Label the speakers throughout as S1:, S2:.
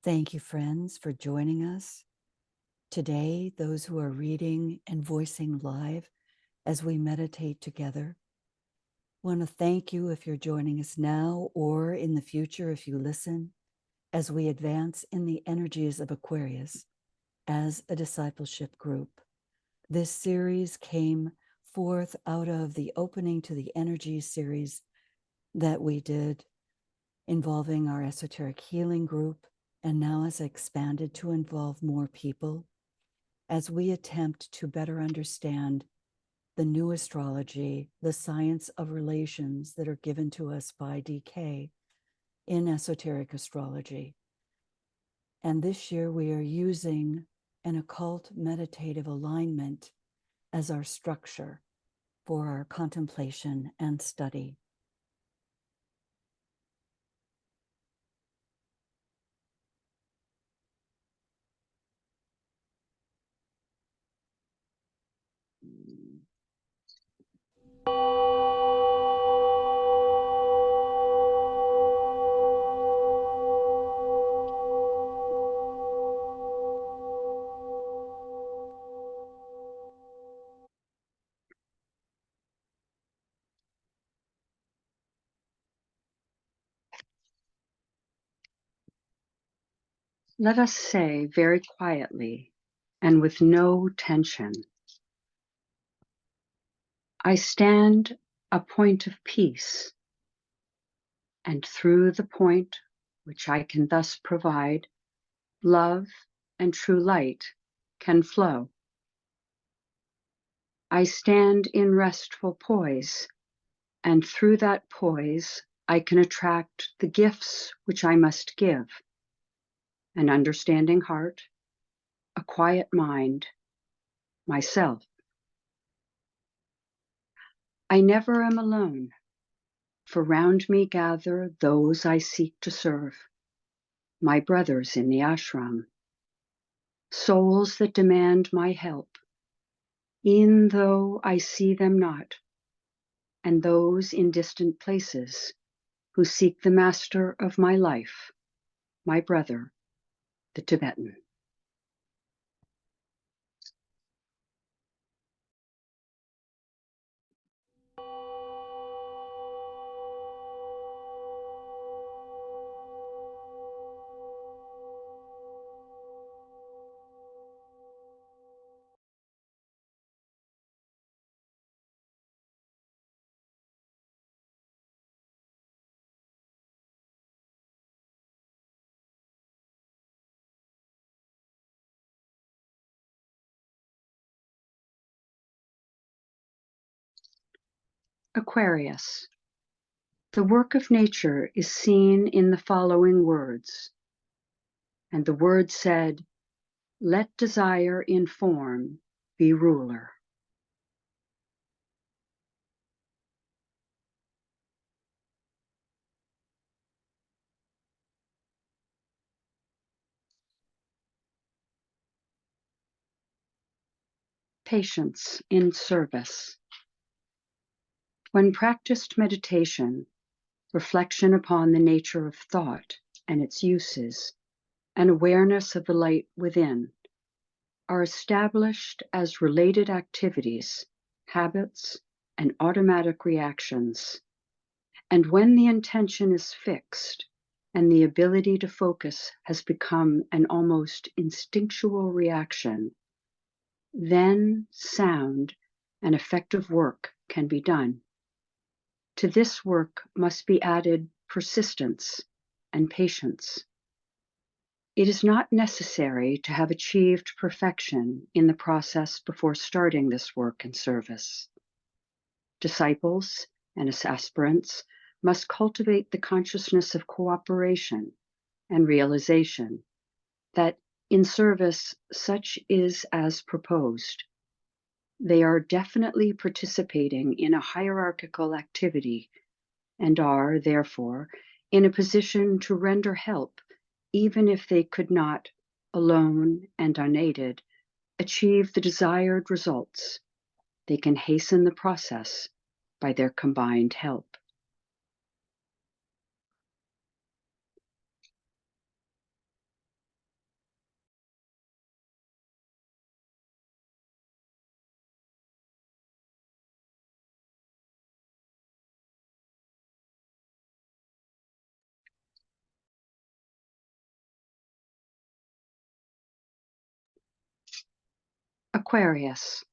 S1: Thank you, friends, for joining us. Today, those who are reading and voicing live as we meditate together. Want to thank you if you're joining us now or in the future if you listen, as we advance in the energies of Aquarius as a discipleship group. This series came forth out of the opening to the energy series that we did involving our esoteric healing group, and now has expanded to involve more people as we attempt to better understand the new astrology, the science of relations that are given to us by DK in esoteric astrology. And this year we are using an occult meditative alignment as our structure for our contemplation and study.
S2: Let us say very quietly and with no tension, I stand a point of peace, and through the point which I can thus provide, love and true light can flow. I stand in restful poise, and through that poise I can attract the gifts which I must give: an understanding heart, a quiet mind, myself. I never am alone, for round me gather those I seek to serve, my brothers in the ashram, souls that demand my help, e'en though I see them not, and those in distant places who seek the master of my life, my brother, the Tibetan. Aquarius. The work of nature is seen in the following words. And the word said, "Let desire in form be ruler." Patience in service. When practiced meditation, reflection upon the nature of thought and its uses, and awareness of the light within are established as related activities, habits, and automatic reactions. And when the intention is fixed and the ability to focus has become an almost instinctual reaction, then sound and effective work can be done. To this work must be added persistence and patience. It is not necessary to have achieved perfection in the process before starting this work and service. Disciples and aspirants must cultivate the consciousness of cooperation and realization that in service such is as proposed. They are definitely participating in a hierarchical activity and are, therefore, in a position to render help even if they could not, alone and unaided, achieve the desired results. They can hasten the process by their combined help. Aquarius.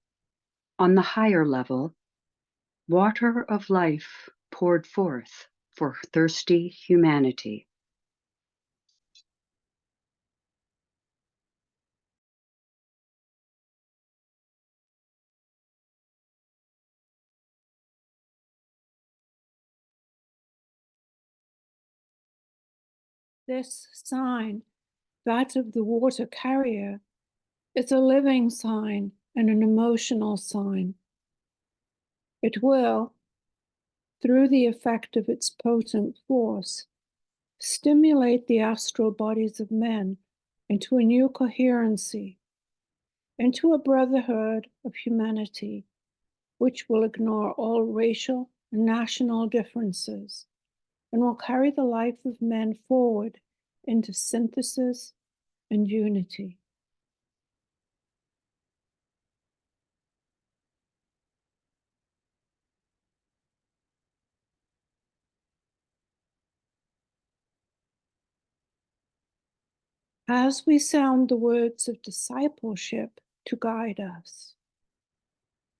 S2: On the higher level, water of life poured forth for thirsty humanity.
S3: This sign, that of the water carrier, is a living sign and an emotional sign. It will, through the effect of its potent force, stimulate the astral bodies of men into a new coherency, into a brotherhood of humanity, which will ignore all racial and national differences and will carry the life of men forward into synthesis and unity. As we sound the words of discipleship to guide us,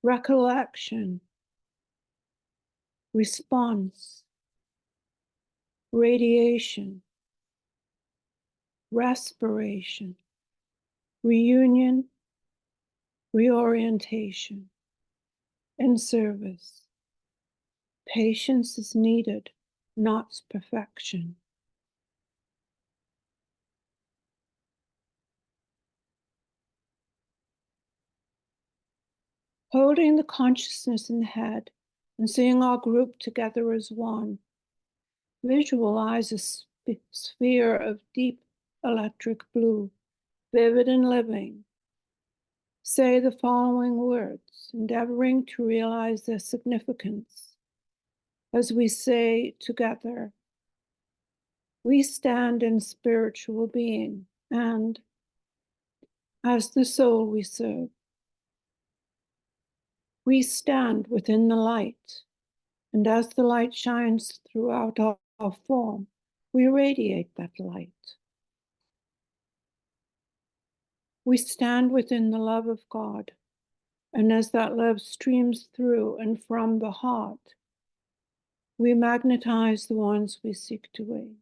S3: recollection, response, radiation, respiration, reunion, reorientation, and service. Patience is needed, not perfection. Holding the consciousness in the head and seeing our group together as one, visualize a sphere of deep electric blue, vivid and living. Say the following words, endeavoring to realize their significance. As we say together, we stand in spiritual being, and as the soul we serve, we stand within the light, and as the light shines throughout our form, we radiate that light. We stand within the love of God, and as that love streams through and from the heart, we magnetize the ones we seek to aid.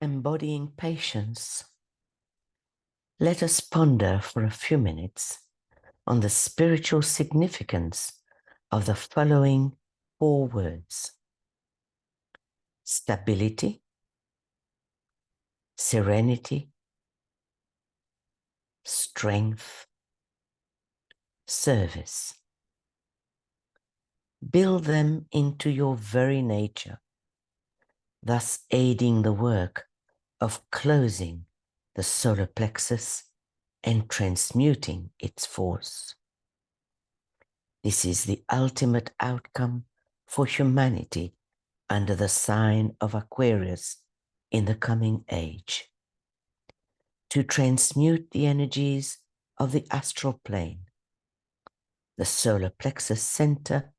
S4: Embodying patience, let us ponder for a few minutes on the spiritual significance of the following 4 words: stability, serenity, strength, service. Build them into your very nature, thus aiding the work of closing the solar plexus and transmuting its force. This is the ultimate outcome for humanity under the sign of Aquarius in the coming age. To transmute the energies of the astral plane, the solar plexus center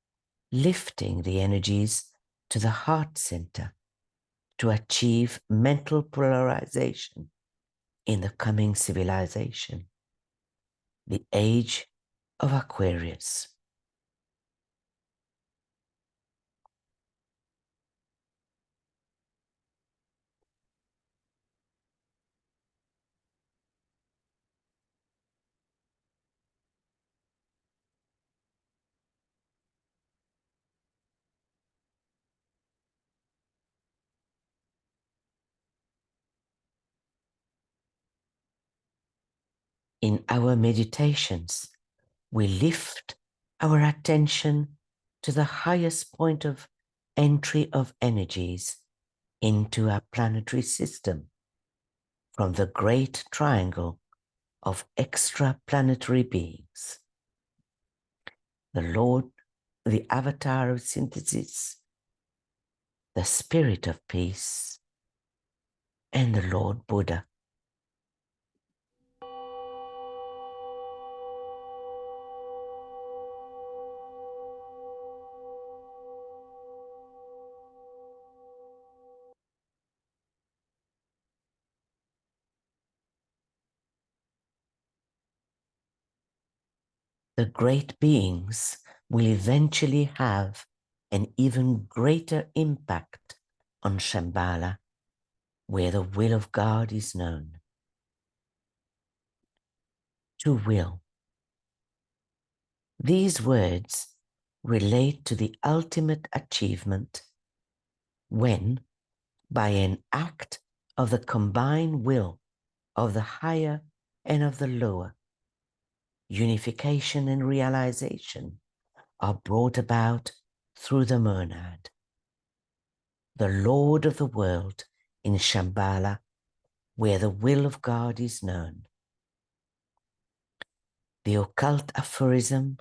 S4: lifting the energies to the heart center to achieve mental polarization in the coming civilization, the age of Aquarius. In our meditations, we lift our attention to the highest point of entry of energies into our planetary system, from the great triangle of extraplanetary beings. The Lord, the avatar of synthesis, the spirit of peace, and the Lord Buddha. The great beings will eventually have an even greater impact on Shambhala, where the will of God is known. To will. These words relate to the ultimate achievement when, by an act of the combined will of the higher and of the lower, unification and realization are brought about through the monad, the Lord of the world in Shambhala, where the will of God is known. The occult aphorism,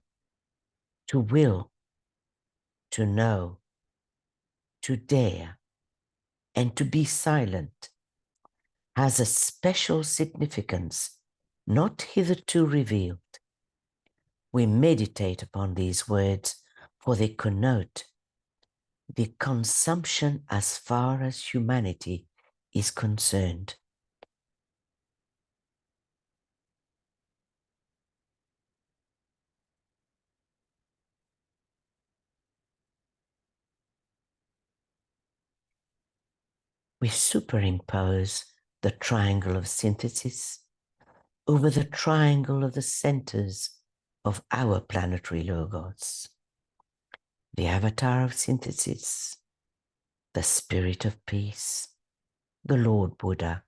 S4: to will, to know, to dare, and to be silent, has a special significance not hitherto revealed. We meditate upon these words, for they connote the consumption as far as humanity is concerned. We superimpose the triangle of synthesis over the triangle of the centers of our planetary logos. The avatar of synthesis, the spirit of peace, the Lord Buddha,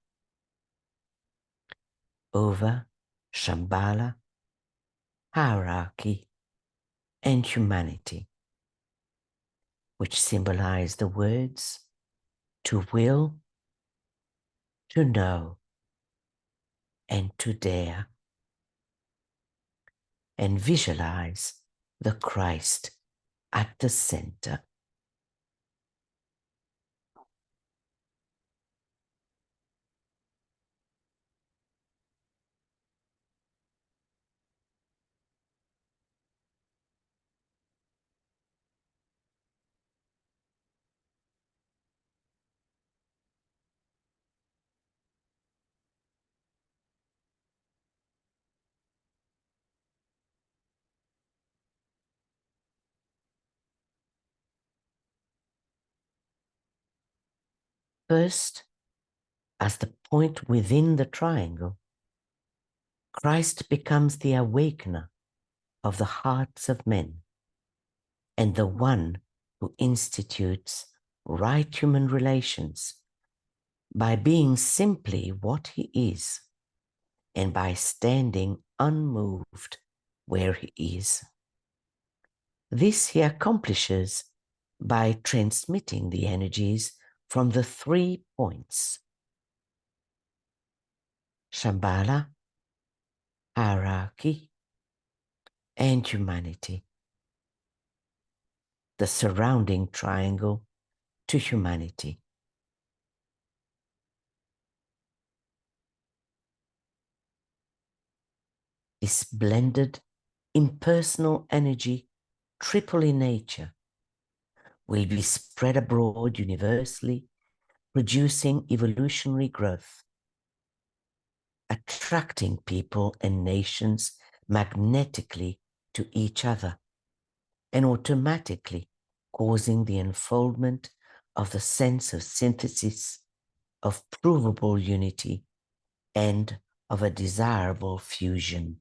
S4: over Shambhala, hierarchy, and humanity, which symbolize the words to will, to know, and to dare, and visualize the Christ at the center. First, as the point within the triangle, Christ becomes the awakener of the hearts of men and the one who institutes right human relations by being simply what he is and by standing unmoved where he is. This he accomplishes by transmitting the energies from the 3 points: Shambhala, hierarchy, and humanity, the surrounding triangle, to humanity. This blended, impersonal energy, triple in nature, will be spread abroad universally, producing evolutionary growth, attracting people and nations magnetically to each other, and automatically causing the unfoldment of the sense of synthesis, of provable unity, and of a desirable fusion.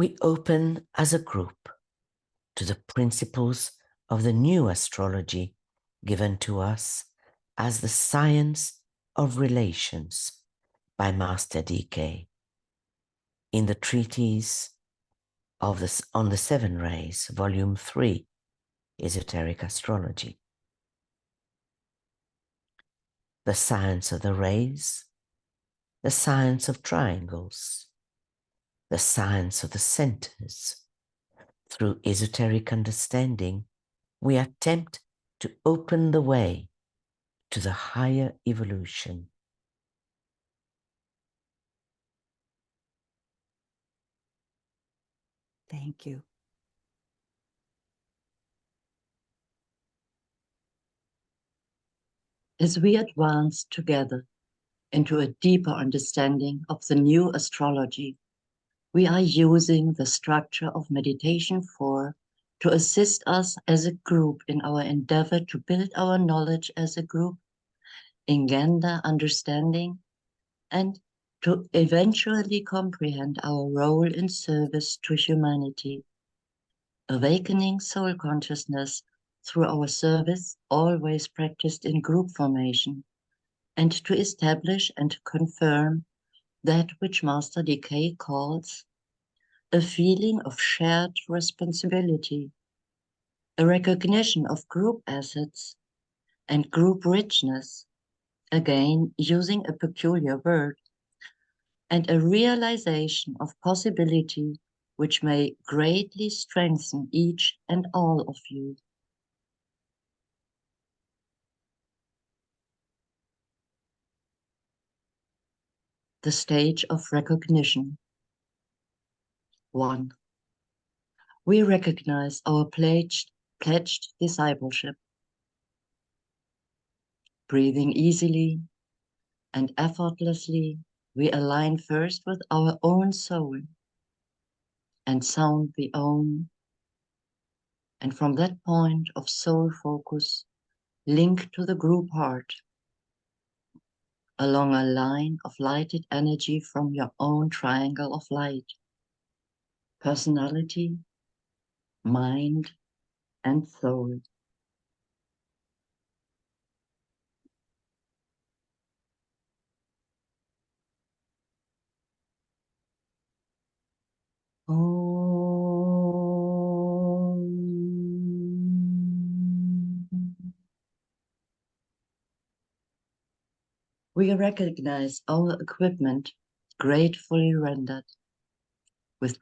S4: we open as a group to the principles of the new astrology given to us as the science of relations by Master DK in the treatise of on the 7 rays, volume 3, Esoteric Astrology. The science of the rays, the science of triangles, the science of the centers. Through esoteric understanding, we attempt to open the way to the higher evolution.
S1: Thank you.
S5: As we advance together into a deeper understanding of the new astrology, we are using the structure of Meditation 4 to assist us as a group in our endeavor to build our knowledge as a group, engender understanding, and to eventually comprehend our role in service to humanity. Awakening soul consciousness through our service, always practiced in group formation, and to establish and confirm that which Master DK calls a feeling of shared responsibility, a recognition of group assets and group richness, again using a peculiar word, and a realization of possibility which may greatly strengthen each and all of you. The stage of recognition. 1. We recognize our pledged discipleship. Breathing easily and effortlessly, we align first with our own soul and sound the Om, and from that point of soul focus, link to the group heart along a line of lighted energy from your own triangle of light, personality, mind, and soul. We recognize our equipment gratefully rendered. With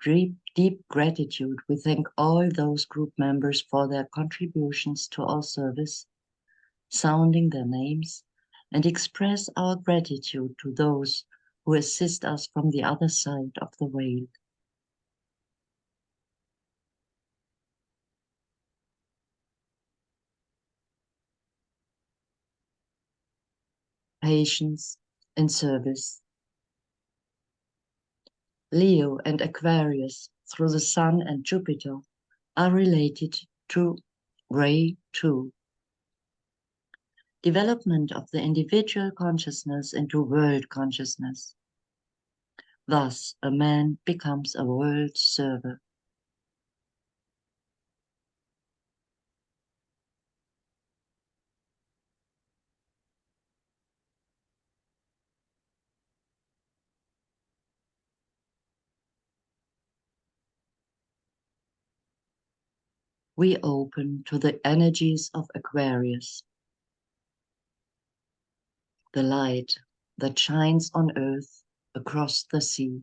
S5: deep gratitude, we thank all those group members for their contributions to our service, sounding their names, and express our gratitude to those who assist us from the other side of the veil. Patience and service. Leo and Aquarius, through the Sun and Jupiter, are related to Ray 2. Development of the individual consciousness into world consciousness. Thus, a man becomes a world server. We open to the energies of Aquarius, the light that shines on earth across the sea.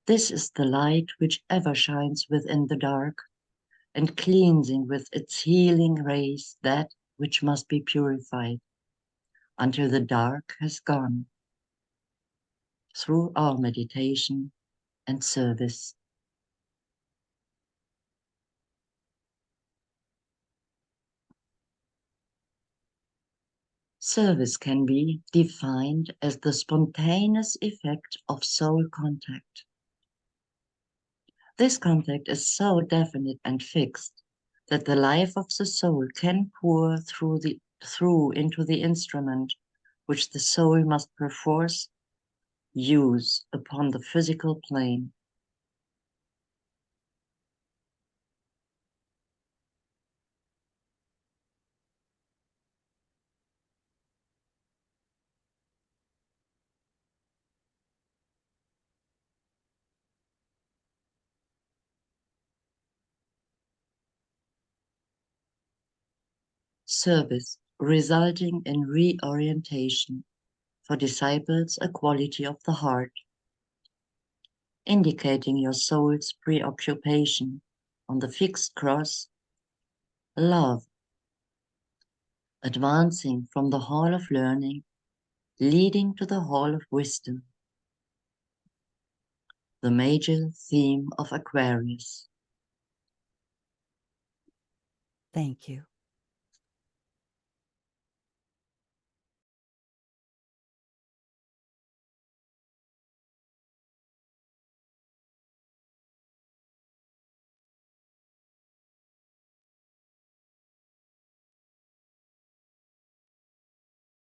S5: This is the light which ever shines within the dark, and cleansing with its healing rays that which must be purified, until the dark has gone, through our meditation and service. Service can be defined as the spontaneous effect of soul contact. This contact is so definite and fixed that the life of the soul can pour through into the instrument which the soul must perforce use upon the physical plane. Service resulting in reorientation, for disciples a quality of the heart, indicating your soul's preoccupation on the fixed cross. Love, advancing from the hall of learning, leading to the hall of wisdom, the major theme of Aquarius.
S1: Thank you.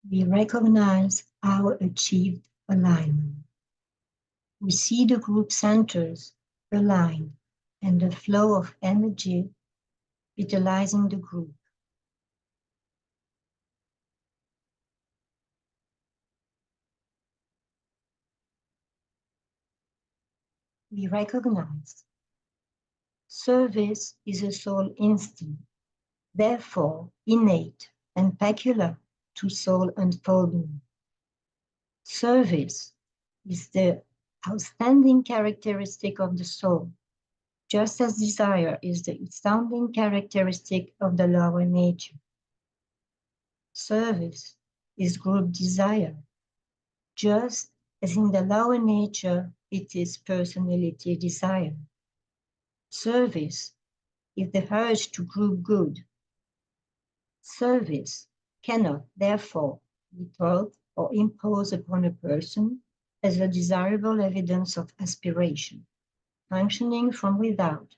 S6: We recognize our achieved alignment. We see the group centers aligned and the flow of energy vitalizing the group. We recognize service is a soul instinct, therefore innate and peculiar to soul unfoldment. Service is the outstanding characteristic of the soul, just as desire is the outstanding characteristic of the lower nature. Service is group desire, just as in the lower nature it is personality desire. Service is the urge to group good. Service cannot, therefore, be taught or imposed upon a person as a desirable evidence of aspiration, functioning from without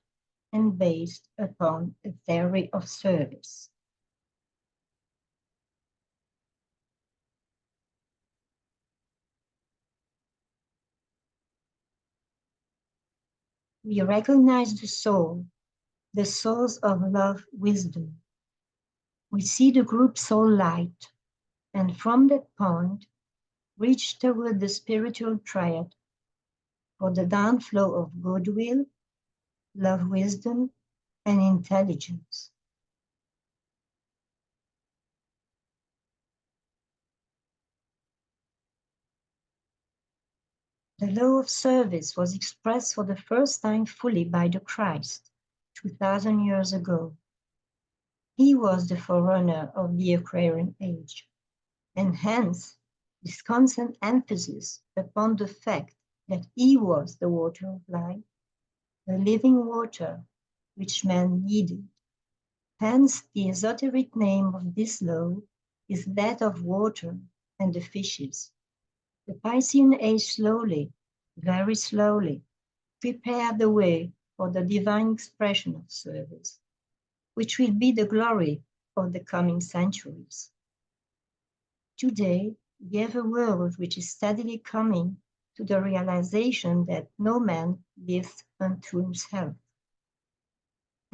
S6: and based upon a theory of service. We recognize the source of love, wisdom. We see the group soul light, and from that point, reach toward the spiritual triad for the downflow of goodwill, love, wisdom, and intelligence. The law of service was expressed for the first time fully by the Christ 2,000 years ago. He was the forerunner of the Aquarian age, and hence this constant emphasis upon the fact that he was the water of life, the living water which man needed. Hence the esoteric name of this law is that of water and the fishes. The Piscean age slowly, very slowly, prepared the way for the divine expression of service, which will be the glory of the coming centuries. Today, we have a world which is steadily coming to the realization that no man lives unto himself,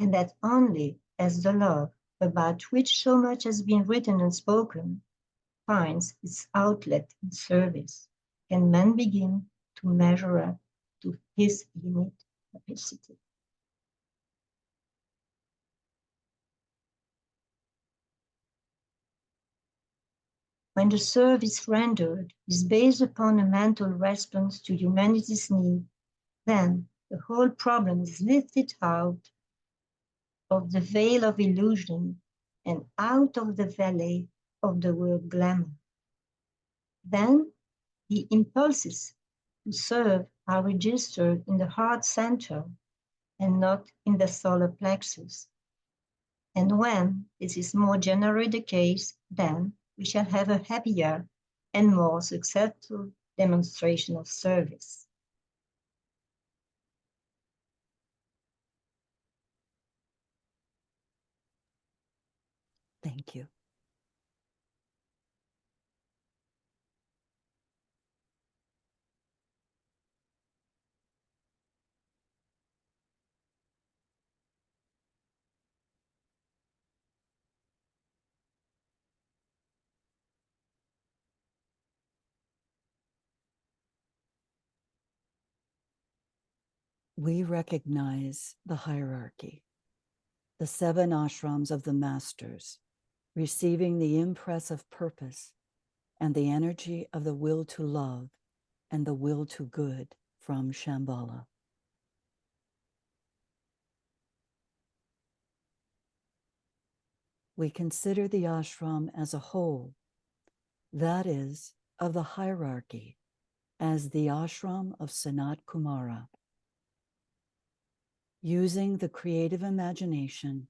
S6: and that only as the love about which so much has been written and spoken finds its outlet in service, can man begin to measure up to his innate capacity. When the service rendered is based upon a mental response to humanity's need, then the whole problem is lifted out of the veil of illusion and out of the valley of the word glamour. Then the impulses to serve are registered in the heart center and not in the solar plexus. And when this is more generally the case, then we shall have a happier and more successful demonstration of service.
S1: Thank you. we recognize the hierarchy, the 7 ashrams of the masters, receiving the impress of purpose and the energy of the will to love and the will to good from Shambhala. We consider the ashram as a whole, that is, of the hierarchy, as the ashram of Sanat Kumara. Using the creative imagination,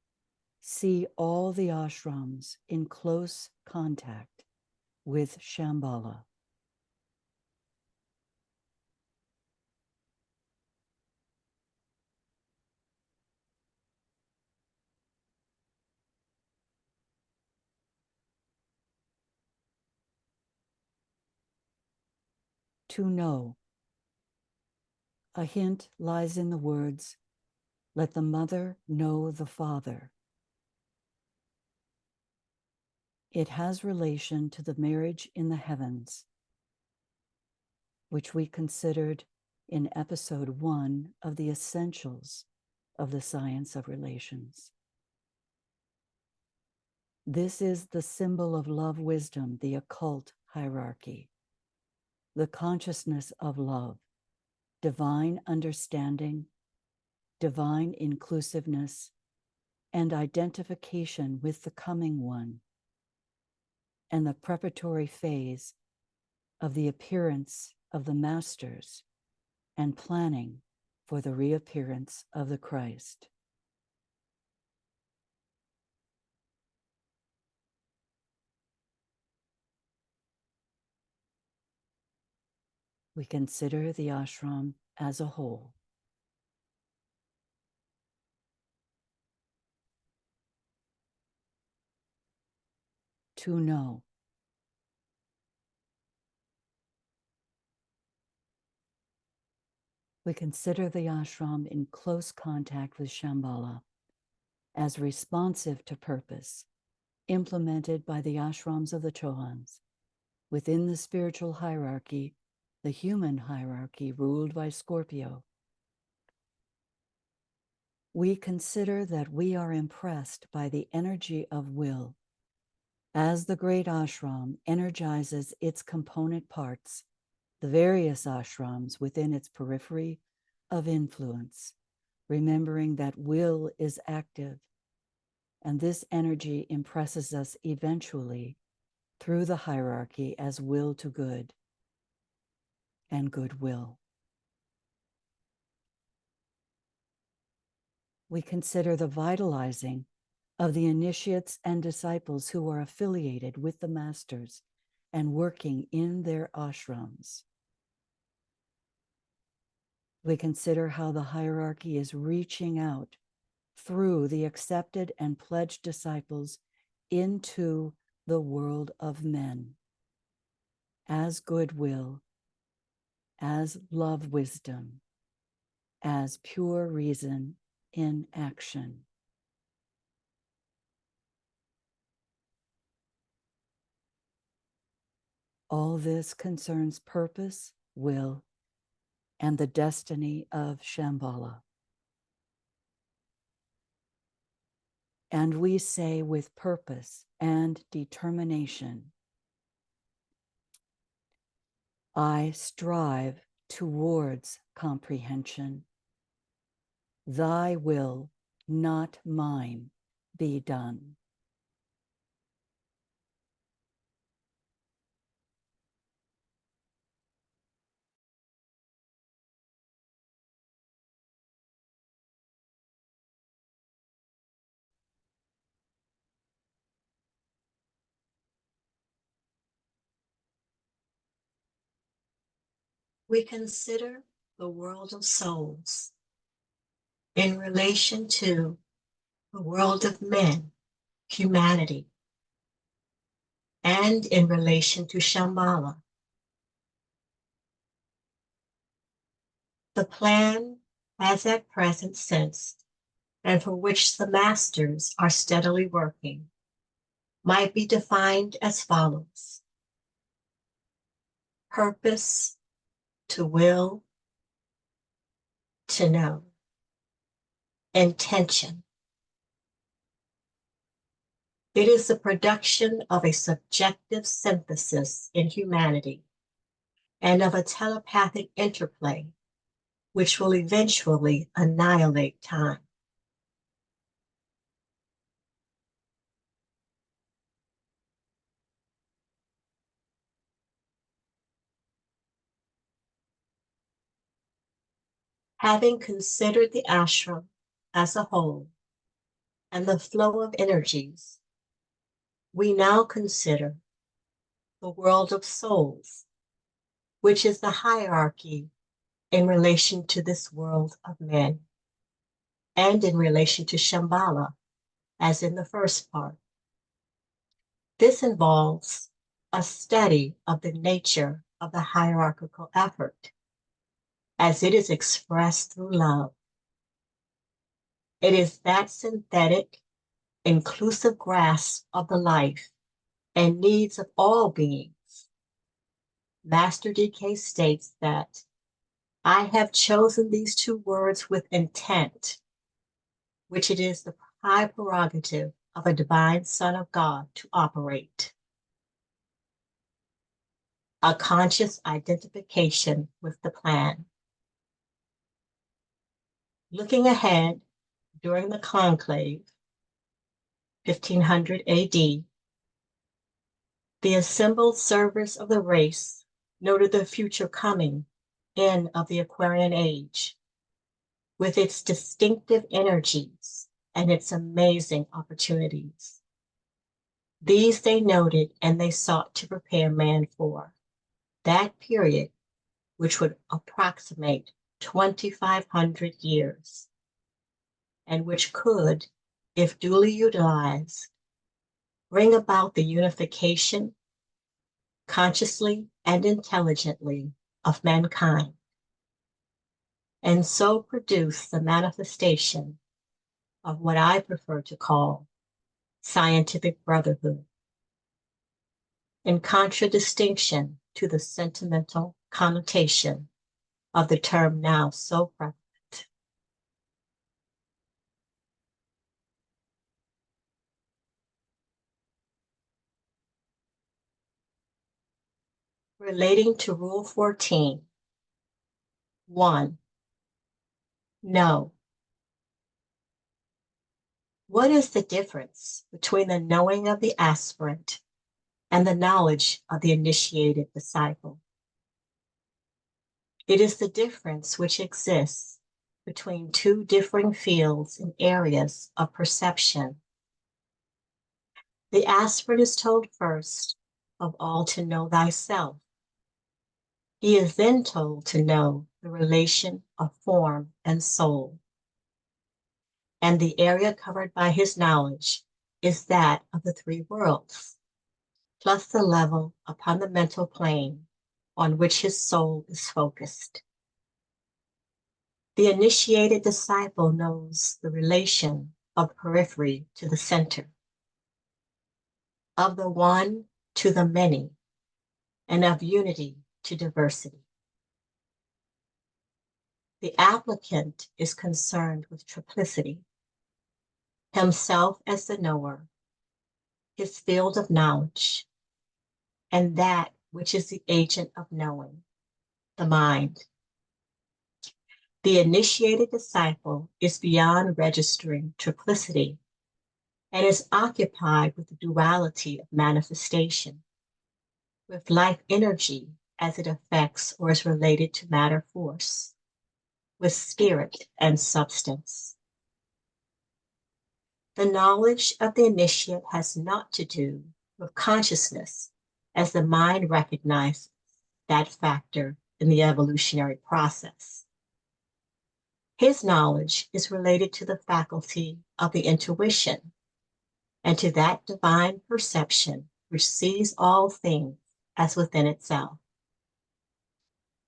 S1: see all the ashrams in close contact with Shambhala. To know. A hint lies in the words, "Let the mother know the father." It has relation to the marriage in the heavens, which we considered in episode 1 of the essentials of the science of relations. This is the symbol of love wisdom, the occult hierarchy, the consciousness of love, divine understanding, divine inclusiveness, and identification with the coming one, and the preparatory phase of the appearance of the masters and planning for the reappearance of the Christ. We consider the ashram as a whole. To know. We consider the ashram in close contact with Shambhala as responsive to purpose, implemented by the ashrams of the Chauhans. Within the spiritual hierarchy, the human hierarchy ruled by Scorpio. We consider that we are impressed by the energy of will as the great ashram energizes its component parts, the various ashrams within its periphery of influence, remembering that will is active, and this energy impresses us eventually through the hierarchy as will to good and goodwill. We consider the vitalizing of the initiates and disciples who are affiliated with the masters and working in their ashrams. We consider how the hierarchy is reaching out through the accepted and pledged disciples into the world of men as goodwill, as love wisdom, as pure reason in action. All this concerns purpose, will, and the destiny of Shambhala. And we say with purpose and determination, I strive towards comprehension. Thy will, not mine, be done.
S6: We consider the world of souls in relation to the world of men, humanity, and in relation to Shambhala. The plan as at present sensed, and for which the masters are steadily working, might be defined as follows. Purpose to will,
S7: to know. Intention. It is the production of a subjective synthesis in humanity and of a telepathic interplay which will eventually annihilate time. Having considered the ashram as a whole and the flow of energies, we now consider the world of souls, which is the hierarchy in relation to this world of men and in relation to Shambhala, as in the first part. This involves a study of the nature of the hierarchical effort as it is expressed through love. It is that synthetic, inclusive grasp of the life and needs of all beings. Master DK states that I have chosen these two words with intent, which it is the high prerogative of a divine Son of God to operate. A conscious identification with the plan. Looking ahead during the conclave, 1500 AD, the assembled servers of the race noted the future coming in of the Aquarian age, with its distinctive energies and its amazing opportunities. These they noted and they sought to prepare man for that period, which would approximate 2,500 years, and which could, if duly utilized, bring about the unification, consciously and intelligently, of mankind, and so produce the manifestation of what I prefer to call scientific brotherhood, in contradistinction to the sentimental connotation of the term now so prevalent. Relating to Rule 14, 1. Know. What is the difference between the knowing of the aspirant and the knowledge of the initiated disciple? It is the difference which exists between two differing fields and areas of perception. The aspirant is told first of all to know thyself. He is then told to know the relation of form and soul. And the area covered by his knowledge is that of the three worlds, plus the level upon the mental plane on which his soul is focused. The initiated disciple knows the relation of periphery to the center, of the one to the many, and of unity to diversity. The applicant is concerned with triplicity, himself as the knower, his field of knowledge, and that which is the agent of knowing, the mind. The initiated disciple is beyond registering triplicity and is occupied with the duality of manifestation, with life energy as it affects or is related to matter force, with spirit and substance. The knowledge of the initiate has not to do with consciousness, as the mind recognizes that factor in the evolutionary process. His knowledge is related to the faculty of the intuition and to that divine perception which sees all things as within itself.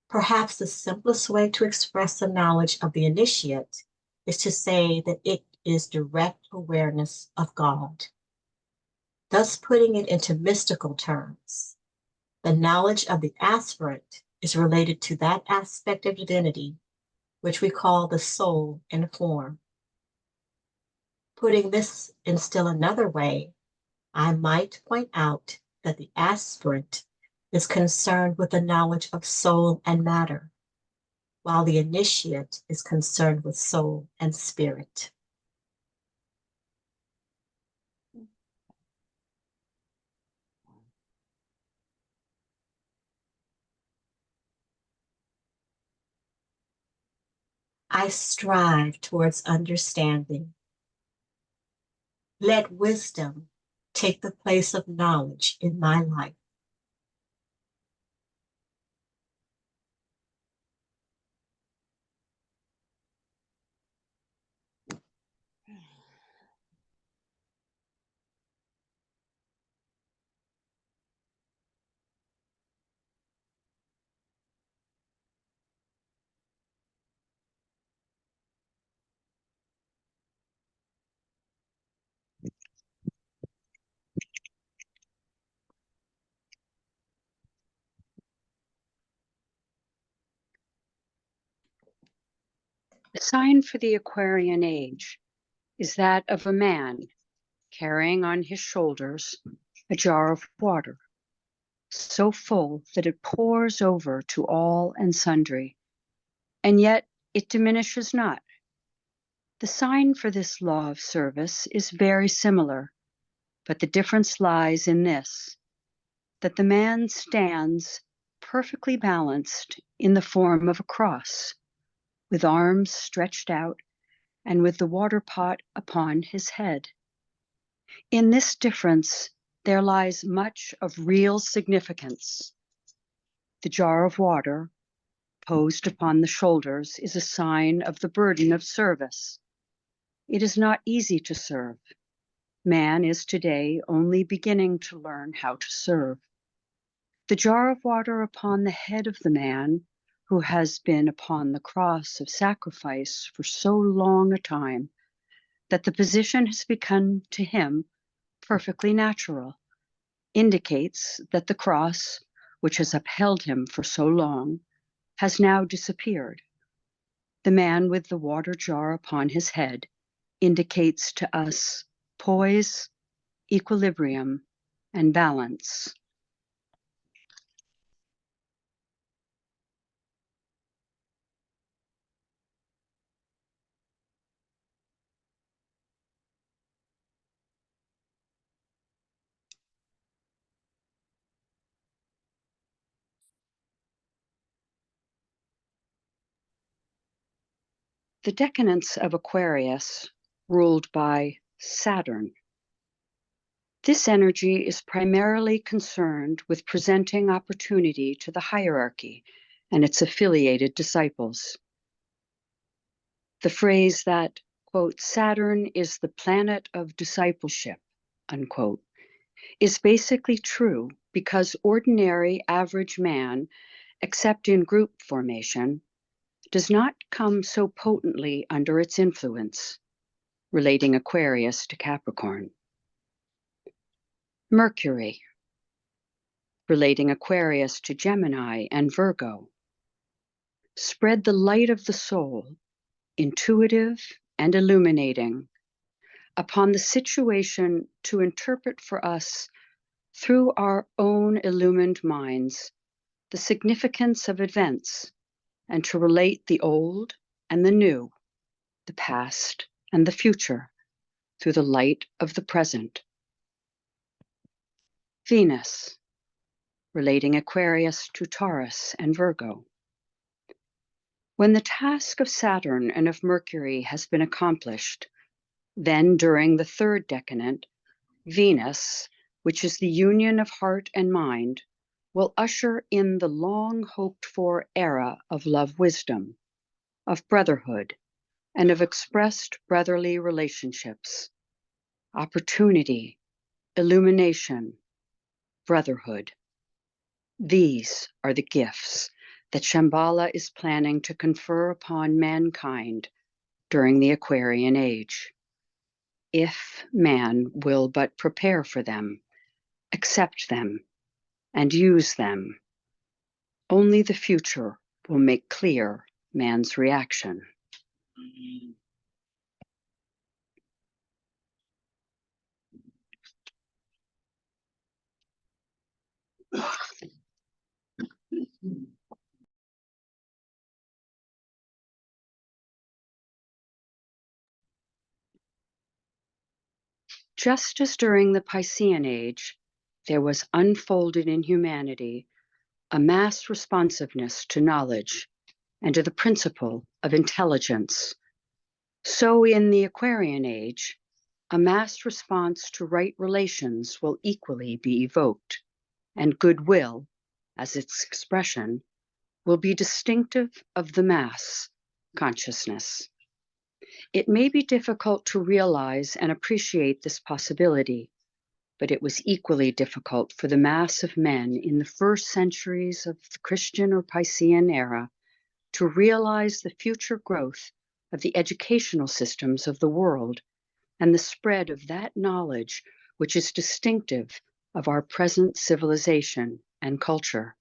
S7: Perhaps the simplest way to express the knowledge of the initiate is to say that it is direct awareness of God. Thus, putting it into mystical terms, the knowledge of the aspirant is related to that aspect of divinity which we call the soul in form. Putting this in still another way, I might point out that the aspirant is concerned with the knowledge of soul and matter, while the initiate is concerned with soul and spirit. I strive towards understanding. Let wisdom take the place of knowledge in my life.
S2: The sign for the Aquarian age is that of a man carrying on his shoulders a jar of water, so full that it pours over to all and sundry, and yet it diminishes not. The sign for this law of service is very similar, but the difference lies in this, that the man stands perfectly balanced in the form of a cross, with arms stretched out and with the water pot upon his head. In this difference, there lies much of real significance. The jar of water, posed upon the shoulders, is a sign of the burden of service. It is not easy to serve. Man is today only beginning to learn how to serve. The jar of water upon the head of the man who has been upon the cross of sacrifice for so long a time that the position has become to him perfectly natural, indicates that the cross, which has upheld him for so long, has now disappeared. The man with the water jar upon his head indicates to us poise, equilibrium, and balance. The decadence of Aquarius, ruled by Saturn. This energy is primarily concerned with presenting opportunity to the hierarchy and its affiliated disciples. The phrase that, quote, Saturn is the planet of discipleship, unquote, is basically true because ordinary average man, except in group formation, does not come so potently under its influence, relating Aquarius to Capricorn. Mercury, relating Aquarius to Gemini and Virgo. Spread the light of the soul, intuitive and illuminating, upon the situation to interpret for us through our own illumined minds the significance of events and to relate the old and the new, the past and the future through the light of the present. Venus, relating Aquarius to Taurus and Virgo. When the task of Saturn and of Mercury has been accomplished, then during the third decadent, Venus, which is the union of heart and mind, will usher in the long hoped for era of love wisdom, of brotherhood, and of expressed brotherly relationships, opportunity, illumination, brotherhood. These are the gifts that Shambhala is planning to confer upon mankind during the Aquarian age, if man will but prepare for them, accept them, and use them. Only the future will make clear man's reaction. Just as during the Piscean Age, there was unfolded in humanity a mass responsiveness to knowledge and to the principle of intelligence, so in the Aquarian Age, a mass response to right relations will equally be evoked, and goodwill, as its expression, will be distinctive of the mass consciousness. It may be difficult to realize and appreciate this possibility, but it was equally difficult for the mass of men in the first centuries of the Christian or Piscean era to realize the future growth of the educational systems of the world and the spread of that knowledge which is distinctive of our present civilization and culture.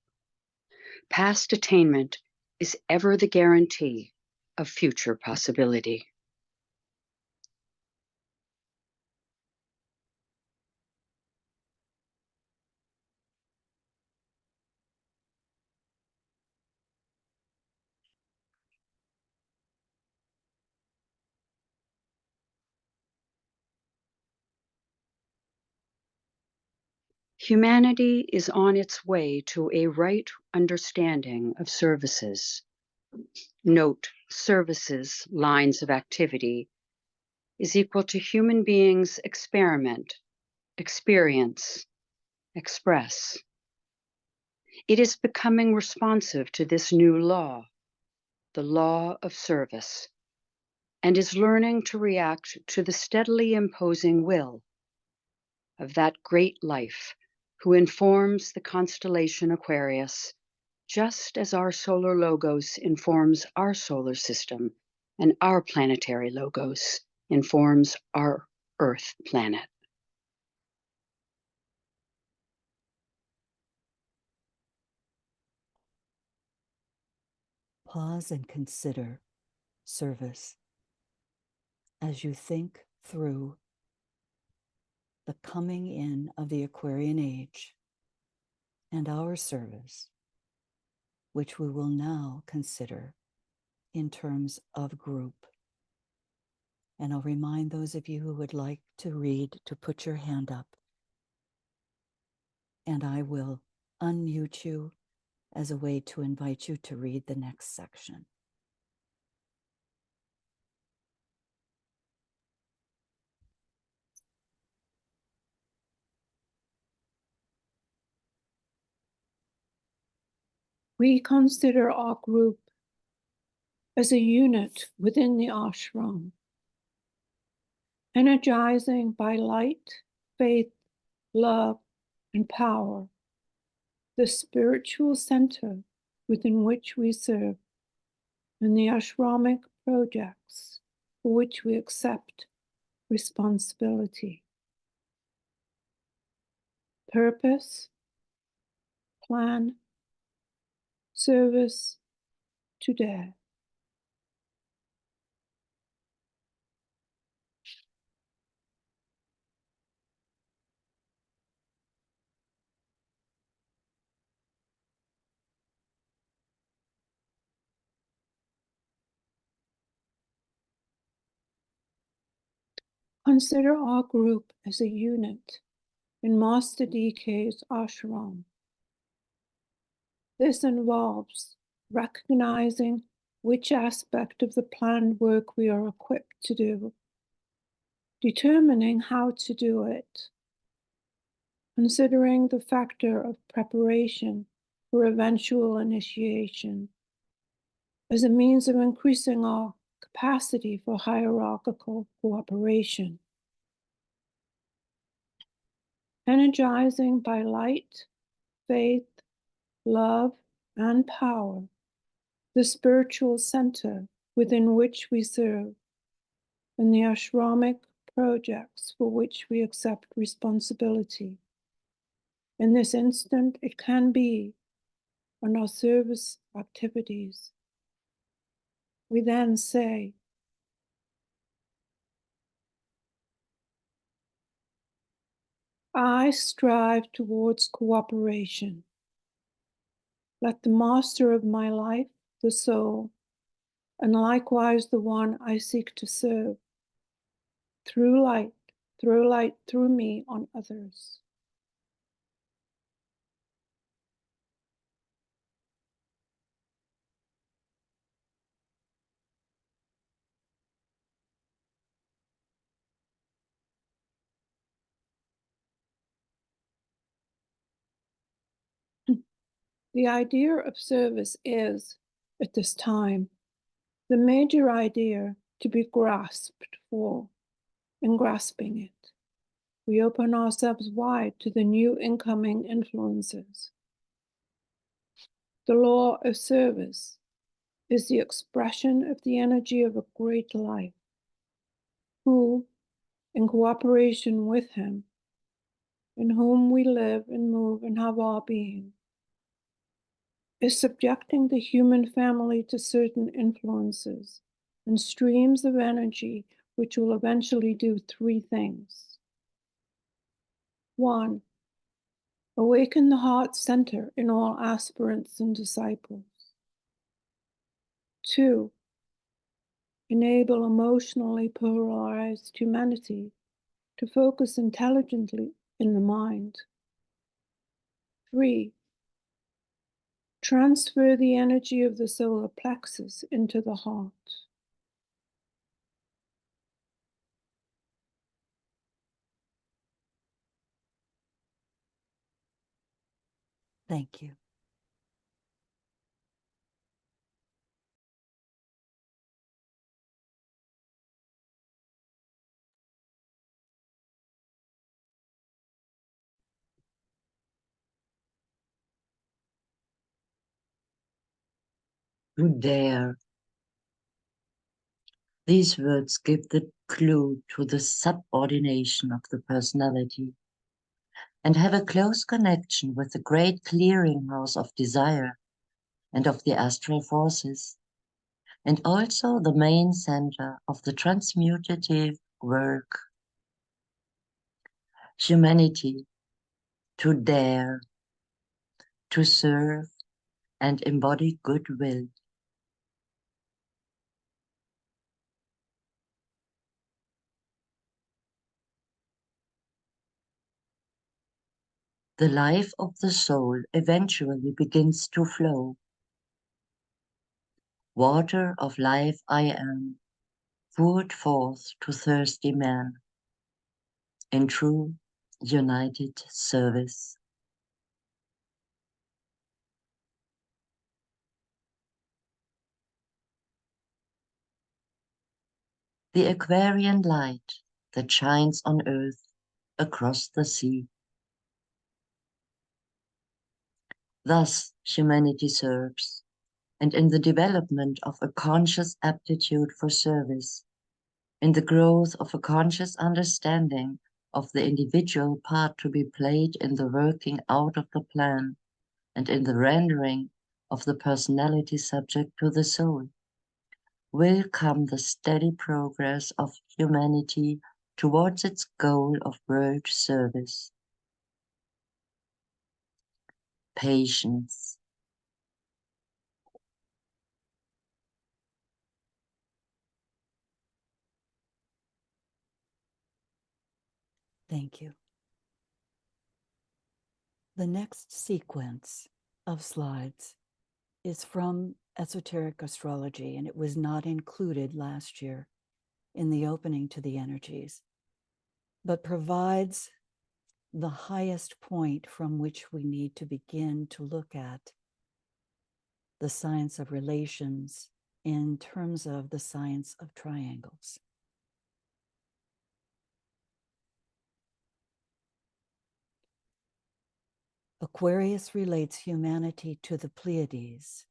S2: Past attainment is ever the guarantee of future possibility. Humanity is on its way to a right understanding of services. Note, services, lines of activity, is equal to human beings experiment, experience, express. It is becoming responsive to this new law, the law of service, and is learning to react to the steadily imposing will of that great life who informs the constellation Aquarius, just as our solar logos informs our solar system and our planetary logos informs our Earth planet.
S1: Pause and consider service as you think through the coming in of the Aquarian Age and our service, which we will now consider in terms of group. And I'll remind those of you who would like to read to put your hand up, and I will unmute you as a way to invite you to read the next section.
S3: We consider our group as a unit within the ashram, energizing by light, faith, love, and power, the spiritual center within which we serve, and the ashramic projects for which we accept responsibility. Purpose, plan, service, to dare. Consider our group as a unit in Master DK's ashram. This involves recognizing which aspect of the planned work we are equipped to do, determining how to do it, considering the factor of preparation for eventual initiation as a means of increasing our capacity for hierarchical cooperation. Energizing by light, faith, love, and power, the spiritual center within which we serve, and the ashramic projects for which we accept responsibility. In this instant, it can be on our service activities, We then say, I strive towards cooperation. Let the master of my life, the soul, and likewise the one I seek to serve, through light through me on others. The idea of service is, at this time, the major idea to be grasped for. In grasping it, we open ourselves wide to the new incoming influences. The law of service is the expression of the energy of a great life, who, in cooperation with him, in whom we live and move and have our being, is subjecting the human family to certain influences and streams of energy which will eventually do three things. 1. Awaken the heart center in all aspirants and disciples. 2. Enable emotionally polarized humanity to focus intelligently in the mind. 3. Transfer the energy of the solar plexus into the heart.
S1: Thank you.
S5: To dare. These words give the clue to the subordination of the personality and have a close connection with the great clearinghouse of desire and of the astral forces, and also the main center of the transmutative work. Humanity, to dare, to serve and embody goodwill. The life of the soul eventually begins to flow. Water of life I am, poured forth to thirsty man, in true united service. The Aquarian light that shines on earth across the sea. Thus humanity serves, and in the development of a conscious aptitude for service, in the growth of a conscious understanding of the individual part to be played in the working out of the plan, and in the rendering of the personality subject to the soul, will come the steady progress of humanity towards its goal of world service. Patience.
S1: Thank you. The next sequence of slides is from Esoteric Astrology, and it was not included last year in the opening to the energies, but provides the highest point from which we need to begin to look at the science of relations in terms of the science of triangles. Aquarius relates humanity to the Pleiades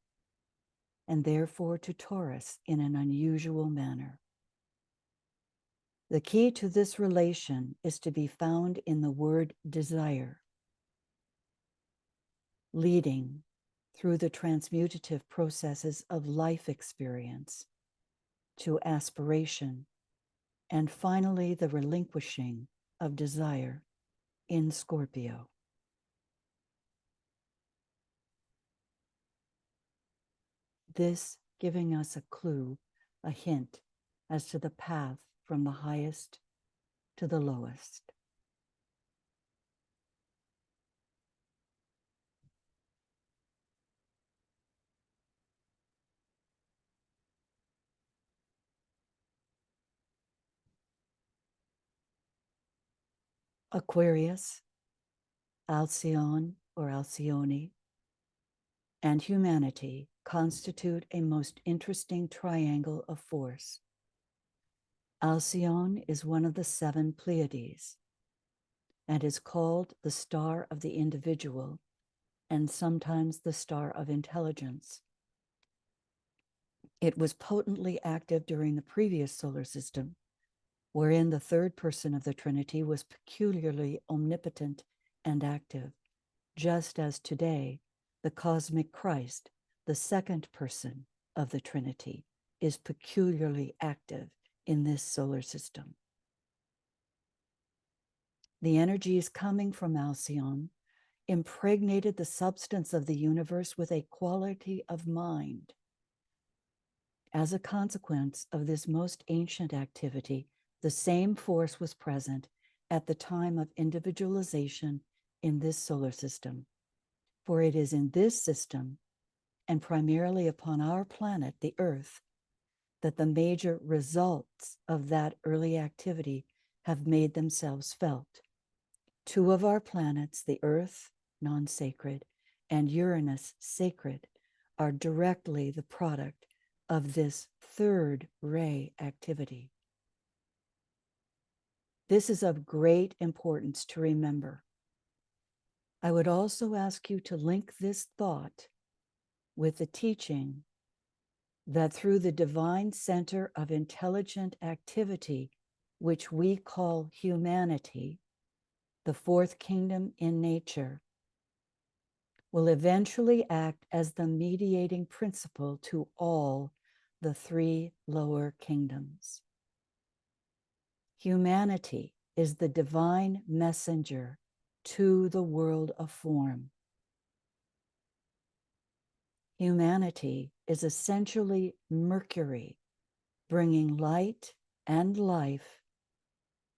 S1: and therefore to Taurus in an unusual manner. The key to this relation is to be found in the word desire, leading through the transmutative processes of life experience to aspiration, and finally the relinquishing of desire in Scorpio. This giving us a clue, a hint as to the path from the highest to the lowest. Aquarius, Alcyone or Alcyone, and humanity constitute a most interesting triangle of force. Alcyone is one of the 7 Pleiades and is called the star of the individual and sometimes the star of intelligence. It was potently active during the previous solar system, wherein the third person of the Trinity was peculiarly omnipotent and active, just as today the cosmic Christ, the second person of the Trinity, is peculiarly active in this solar system. The energies coming from Alcyone impregnated the substance of the universe with a quality of mind. As a consequence of this most ancient activity, the same force was present at the time of individualization in this solar system. For it is in this system, and primarily upon our planet, the Earth, that the major results of that early activity have made themselves felt. 2 of our planets, the Earth, non-sacred, and Uranus, sacred, are directly the product of this third ray activity. This is of great importance to remember. I would also ask you to link this thought with the teaching that through the divine center of intelligent activity, which we call humanity, the 4th kingdom in nature, will eventually act as the mediating principle to all the 3 lower kingdoms. Humanity is the divine messenger to the world of form. Humanity is essentially Mercury, bringing light and life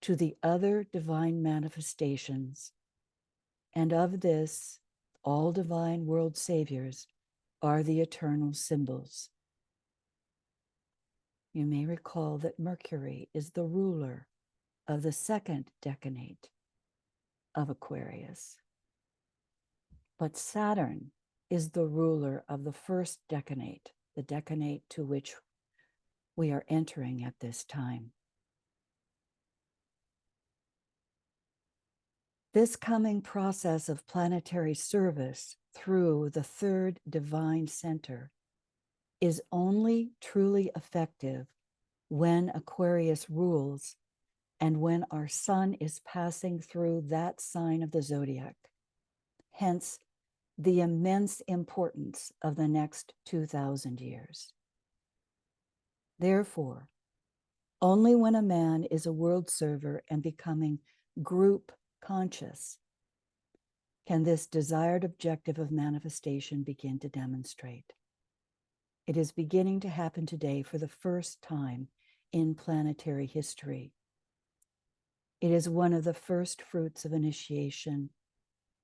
S1: to the other divine manifestations. And of this, all divine world saviors are the eternal symbols. You may recall that Mercury is the ruler of the 2nd decanate of Aquarius. But Saturn is the ruler of the 1st decanate, the decanate to which we are entering at this time. This coming process of planetary service through the 3rd divine center is only truly effective when Aquarius rules and when our sun is passing through that sign of the zodiac. Hence, the immense importance of the next 2,000 years. Therefore, only when a man is a world server and becoming group conscious can this desired objective of manifestation begin to demonstrate. It is beginning to happen today for the first time in planetary history. It is one of the first fruits of initiation,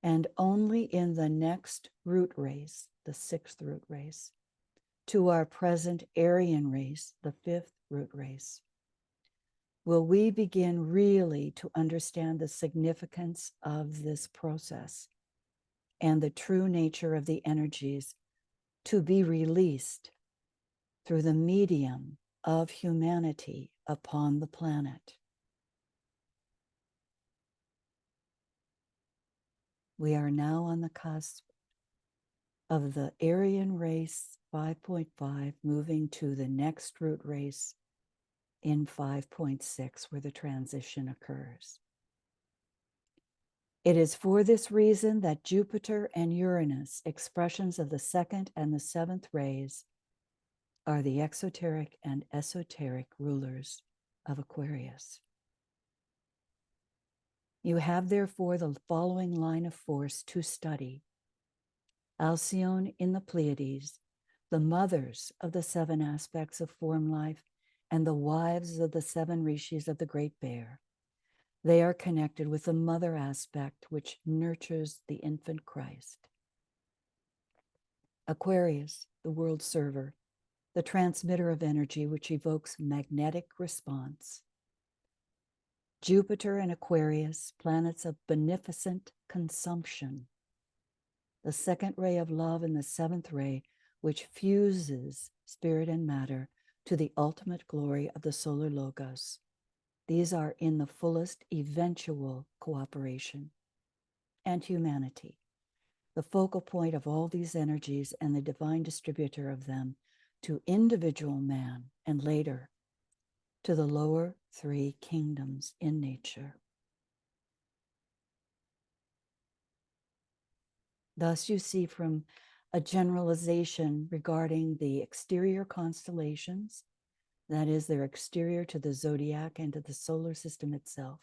S1: and only in the next root race, the 6th root race, to our present Aryan race, the 5th root race, will we begin really to understand the significance of this process and the true nature of the energies to be released through the medium of humanity upon the planet. We are now on the cusp of the Aryan race 5.5 moving to the next root race in 5.6, where the transition occurs. It is for this reason that Jupiter and Uranus, expressions of the 2nd and the 7th rays, are the exoteric and esoteric rulers of Aquarius. You have therefore the following line of force to study. Alcyone in the Pleiades, the mothers of the 7 aspects of form life, and the wives of the 7 rishis of the Great Bear. They are connected with the mother aspect, which nurtures the infant Christ. Aquarius, the world server, the transmitter of energy, which evokes magnetic response. Jupiter and Aquarius, planets of beneficent consumption. The 2nd ray of love and the 7th ray, which fuses spirit and matter to the ultimate glory of the solar logos. These are in the fullest eventual cooperation. And humanity, the focal point of all these energies and the divine distributor of them to individual man and later to the lower 3 kingdoms in nature. Thus you see from a generalization regarding the exterior constellations, that is, their exterior to the zodiac and to the solar system itself.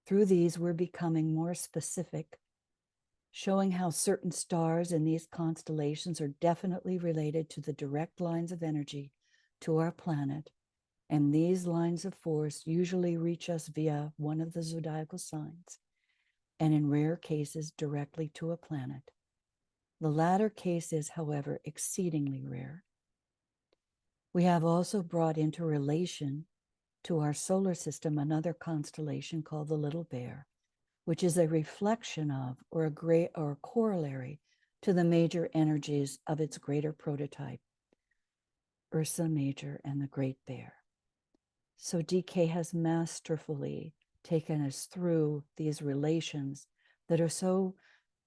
S1: Through these, we're becoming more specific, showing how certain stars in these constellations are definitely related to the direct lines of energy to our planet, and these lines of force usually reach us via one of the zodiacal signs, and in rare cases directly to a planet. The latter case is, however, exceedingly rare. We have also brought into relation to our solar system another constellation called the Little Bear, which is a reflection of or a corollary to the major energies of its greater prototype, Ursa Major and the Great Bear. So DK has masterfully taken us through these relations that are so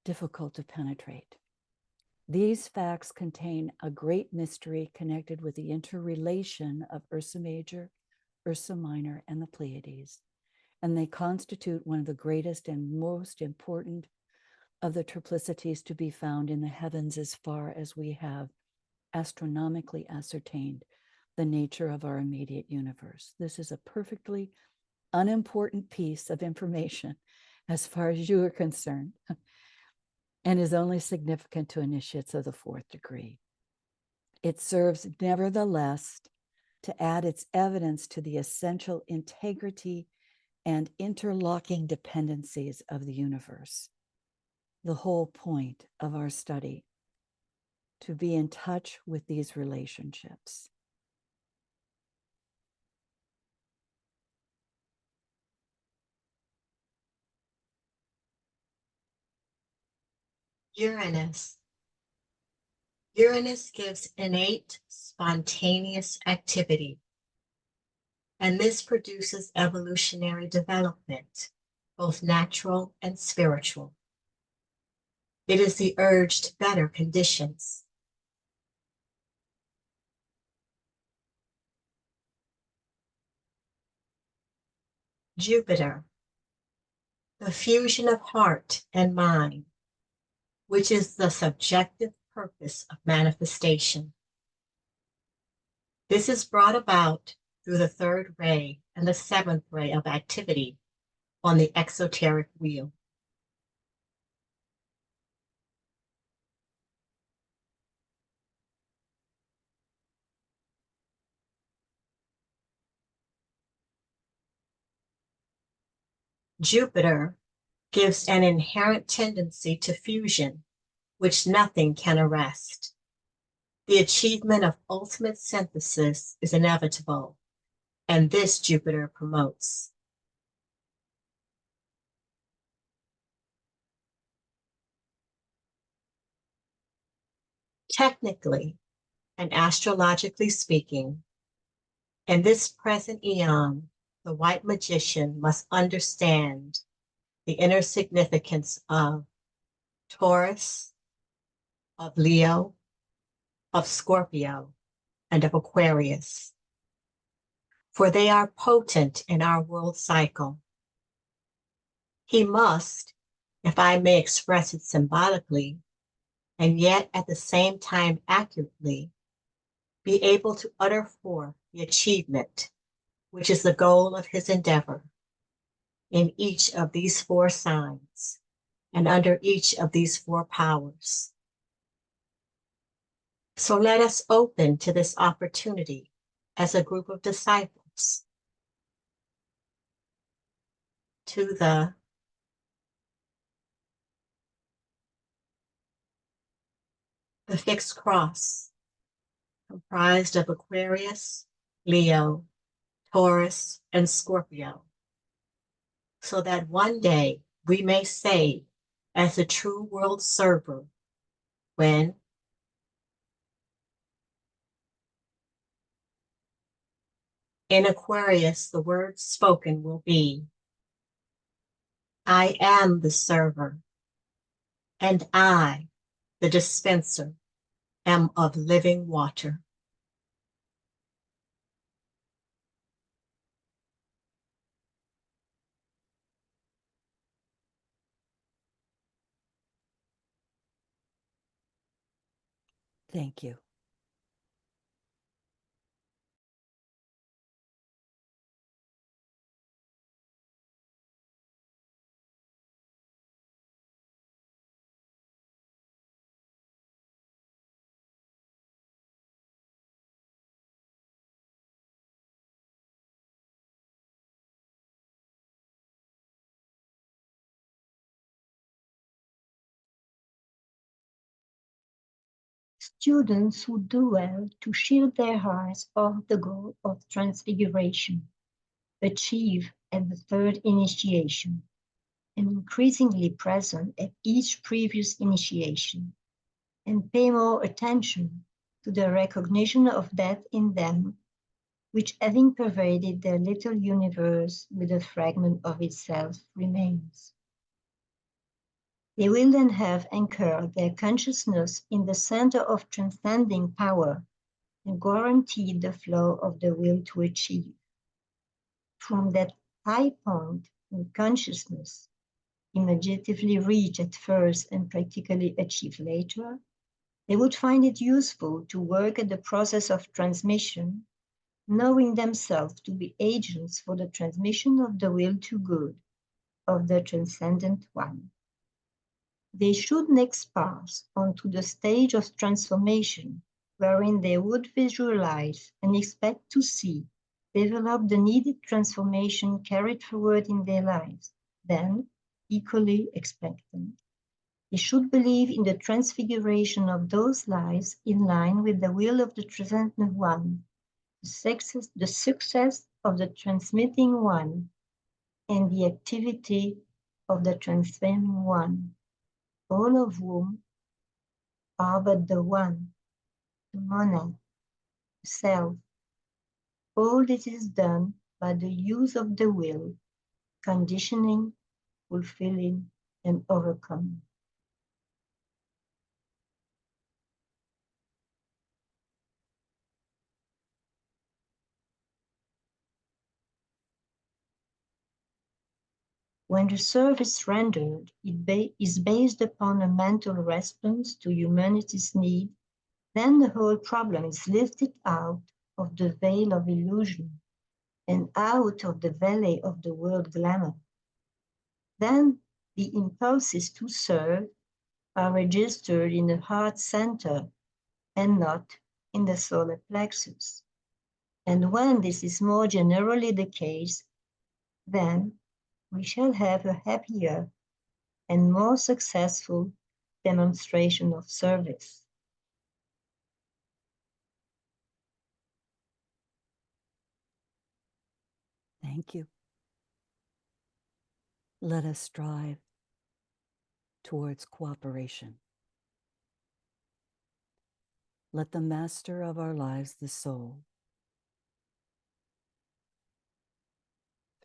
S1: difficult to penetrate. These facts contain a great mystery connected with the interrelation of Ursa Major, Ursa Minor, and the Pleiades, and they constitute one of the greatest and most important of the triplicities to be found in the heavens as far as we have astronomically ascertained the nature of our immediate universe. This is a perfectly unimportant piece of information as far as you are concerned, and is only significant to initiates of the 4th degree. It serves, nevertheless, to add its evidence to the essential integrity and interlocking dependencies of the universe. The whole point of our study, to be in touch with these relationships.
S7: Uranus. Uranus gives innate, spontaneous activity, and this produces evolutionary development, both natural and spiritual. It is the urge to better conditions. Jupiter, the fusion of heart and mind, which is the subjective purpose of manifestation. This is brought about through the 3rd ray and the 7th ray of activity on the exoteric wheel. Jupiter gives an inherent tendency to fusion, which nothing can arrest. The achievement of ultimate synthesis is inevitable, and this Jupiter promotes. Technically and astrologically speaking, in this present eon, the white magician must understand the inner significance of Taurus, of Leo, of Scorpio, and of Aquarius, for they are potent in our world cycle. He must, if I may express it symbolically, and yet at the same time accurately, be able to utter forth the achievement, which is the goal of his endeavor, in each of these 4 signs and under each of these 4 powers. So let us open to this opportunity as a group of disciples to the fixed cross, comprised of Aquarius, Leo, Taurus, and Scorpio, so that one day we may say, as a true world server, when in Aquarius the word spoken will be, I am the server, and I, the dispenser, am of living water.
S1: Thank you.
S6: Students who do well to shield their hearts of the goal of transfiguration achieve at the 3rd initiation and increasingly present at each previous initiation, and pay more attention to the recognition of that in them, which having pervaded their little universe with a fragment of itself remains. They will then have anchored their consciousness in the center of transcending power and guaranteed the flow of the will to achieve. From that high point in consciousness, immediately reached at first and practically achieved later, they would find it useful to work at the process of transmission, knowing themselves to be agents for the transmission of the will to good of the transcendent one. They should next pass on to the stage of transformation, wherein they would visualize and expect to see develop the needed transformation carried forward in their lives, then equally expectant. They should believe in the transfiguration of those lives in line with the will of the transcendent one, the success of the transmitting one, and the activity of the transforming one, all of whom are but the one, the monad, the self. All this is done by the use of the will, conditioning, fulfilling, and overcoming. When the service rendered is based upon a mental response to humanity's need, then the whole problem is lifted out of the veil of illusion and out of the valley of the world glamour. Then the impulses to serve are registered in the heart center and not in the solar plexus. And when this is more generally the case, then we shall have a happier and more successful demonstration of service.
S1: Thank you. Let us strive towards cooperation. Let the master of our lives, the soul,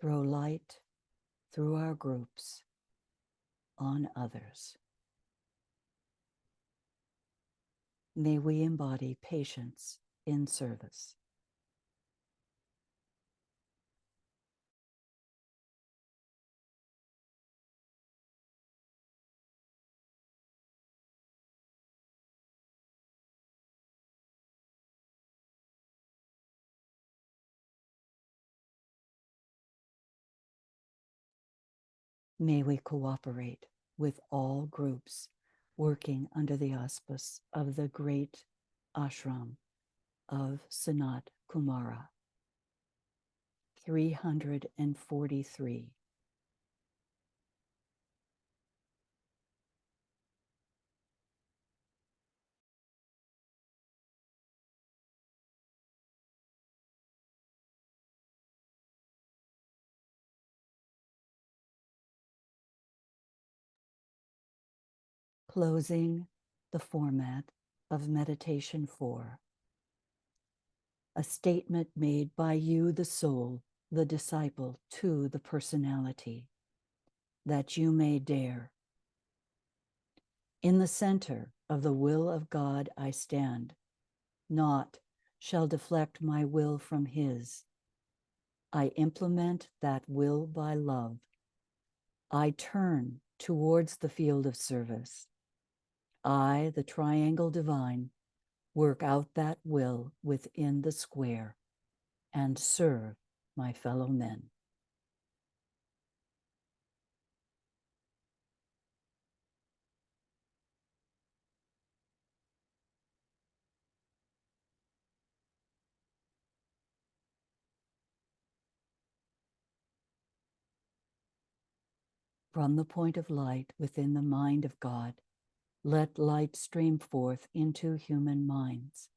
S1: throw light through our groups on others. May we embody patience in service. May we cooperate with all groups working under the auspice of the great ashram of Sanat Kumara. 343. Closing the format of Meditation 4. A statement made by you, the soul, the disciple, to the personality, that you may dare. In the center of the will of God I stand. Naught shall deflect my will from his. I implement that will by love. I turn towards the field of service. I, the triangle divine, work out that will within the square and serve my fellow men. From the point of light within the mind of God, let light stream forth into human minds.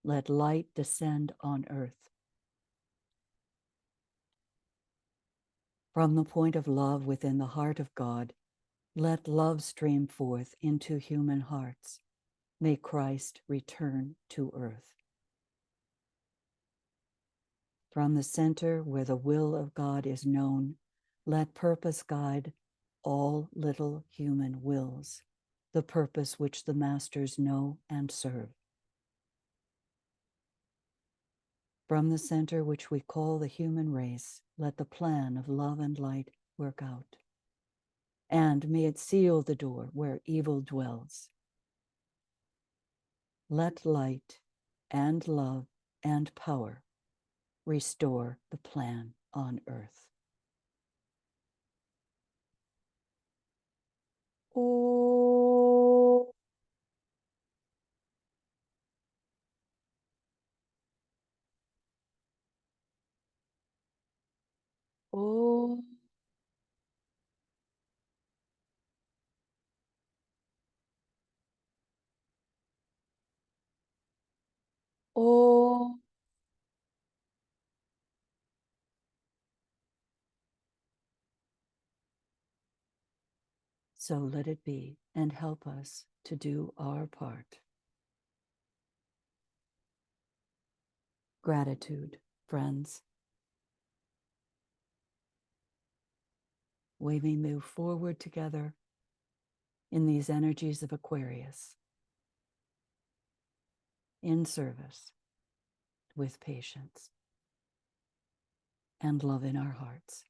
S1: Let light descend on earth. From the point of love within the heart of God, let love stream forth into human hearts. May Christ return to earth. From the center where the will of God is known, let purpose guide all little human wills, the purpose which the masters know and serve. From the center which we call the human race, let the plan of love and light work out. And may it seal the door where evil dwells. Let light and love and power restore the plan on earth. Oh. Oh. Oh. So let it be, and help us to do our part. Gratitude, friends. We may move forward together in these energies of Aquarius, in service, with patience and love in our hearts.